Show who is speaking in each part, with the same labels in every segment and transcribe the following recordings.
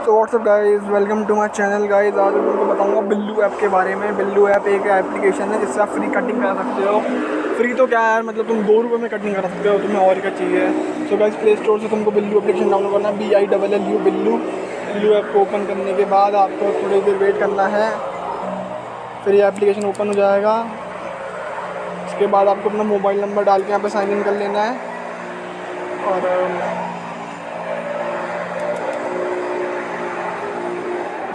Speaker 1: तो what's up guys, welcome to my channel guys. आज मैं तुमको बताऊंगा बिल्लू ऐप के बारे में। बिल्लू ऐप एक एप्लीकेशन है जिससे आप फ्री कटिंग करा सकते हो। फ्री तो क्या है, मतलब तुम 2 रुपये में कटिंग करा सकते हो, तुम्हें और क्या चाहिए। तो गाइस, प्ले स्टोर से तुमको बिल्लू एप्लीकेशन डाउनलोड करना है, BILLU बिल्लू। बिल्लू ऐप को ओपन करने के बाद आपको थोड़ी देर वेट करना है, फिर ये एप्लीकेशन ओपन हो जाएगा। उसके बाद आपको अपना मोबाइल नंबर डाल के यहाँ पर साइन इन कर लेना है और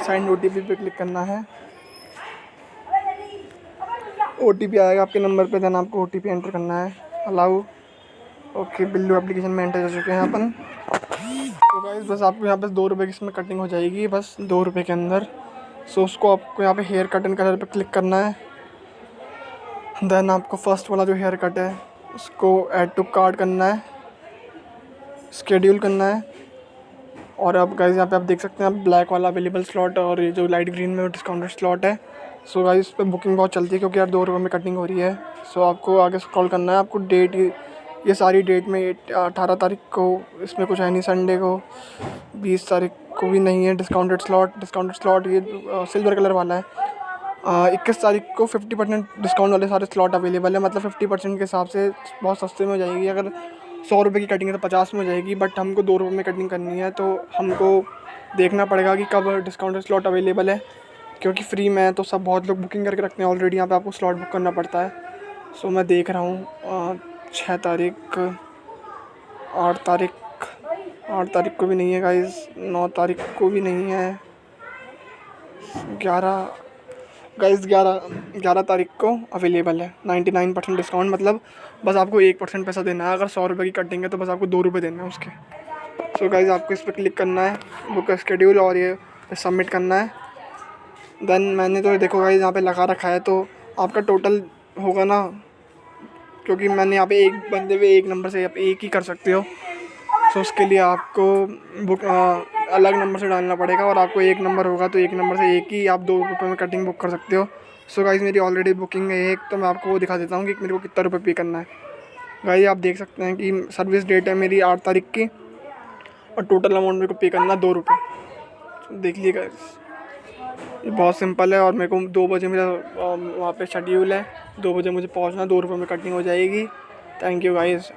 Speaker 1: साइन OTP पे क्लिक करना है। OTP आएगा आपके नंबर पे, देन आपको OTP एंटर करना है, अलाउ। ओके, बिल्लू एप्लीकेशन में एंटर कर चुके हैं अपन। तो गाइस, बस आपको यहाँ पे 2 रुपये की इसमें कटिंग हो जाएगी, बस 2 रुपये के अंदर। सो उसको आपको यहाँ पे हेयर कट एंड कलर पे क्लिक करना है। देन आपको फर्स्ट वाला जो हेयर कट है उसको ऐड टू कार्ट करना है, शेड्यूल करना है। और अब गाइस यहाँ पे आप देख सकते हैं, आप ब्लैक वाला अवेलेबल स्लॉट और ये जो लाइट ग्रीन में डिस्काउंटेड स्लॉट है। सो गाइस, इस पर बुकिंग बहुत चलती है क्योंकि यार 2 रुपये में कटिंग हो रही है। सो आपको आगे स्क्रॉल करना है, आपको डेट, ये सारी डेट में 18 तारीख को इसमें कुछ है नहीं, संडे को 20 तारीख को भी नहीं है डिस्काउंटेड स्लॉट ये सिल्वर कलर वाला है। 21 तारीख को 50% डिस्काउंट वाले सारे स्लॉट अवेलेबल है, मतलब 50% के हिसाब से बहुत सस्ते में हो जाएगी। अगर 100 रुपये की कटिंग है तो 50 में हो जाएगी, बट हमको 2 रुपये में कटिंग करनी है तो हमको देखना पड़ेगा कि कब डिस्काउंटेड स्लॉट अवेलेबल है, क्योंकि फ्री में है तो सब बहुत लोग बुकिंग करके रखते हैं ऑलरेडी। यहाँ पे आपको स्लॉट बुक करना पड़ता है। सो मैं देख रहा हूँ 6 तारीख, 8 तारीख को भी नहीं है गाइस, 9 तारीख को भी नहीं है, 11 तारीख को अवेलेबल है 99% डिस्काउंट। मतलब बस आपको 1% पैसा देना है। अगर 100 रुपये की कटिंग है तो बस आपको 2 रुपये देना है उसके। सो गाइस, आपको इस पर क्लिक करना है, बुक शेड्यूल, और ये सबमिट करना है। देन मैंने तो देखो गाइस यहाँ पे लगा रखा है, तो आपका टोटल होगा ना, क्योंकि मैंने यहाँ पे एक बंदे पे एक नंबर से आप एक ही कर सकते हो। सो उसके लिए आपको बुक अलग नंबर से डालना पड़ेगा, और आपको एक नंबर होगा तो एक नंबर से एक ही आप 2 रुपये में कटिंग बुक कर सकते हो। सो गाइस, मेरी ऑलरेडी बुकिंग है एक, तो मैं आपको वो दिखा देता हूँ कि मेरे को कितना रुपये पे करना है। गाइस, आप देख सकते हैं कि सर्विस डेट है मेरी 8 तारीख की, और टोटल अमाउंट मेरे को पे करना 2 रुपये। देख लीजिए गाइस, ये बहुत सिंपल है। और मेरे को 2 बजे मेरा वहाँ पे शेड्यूल है, 2 बजे मुझे पहुँचना, 2 रुपये में कटिंग हो जाएगी। Thank you guys.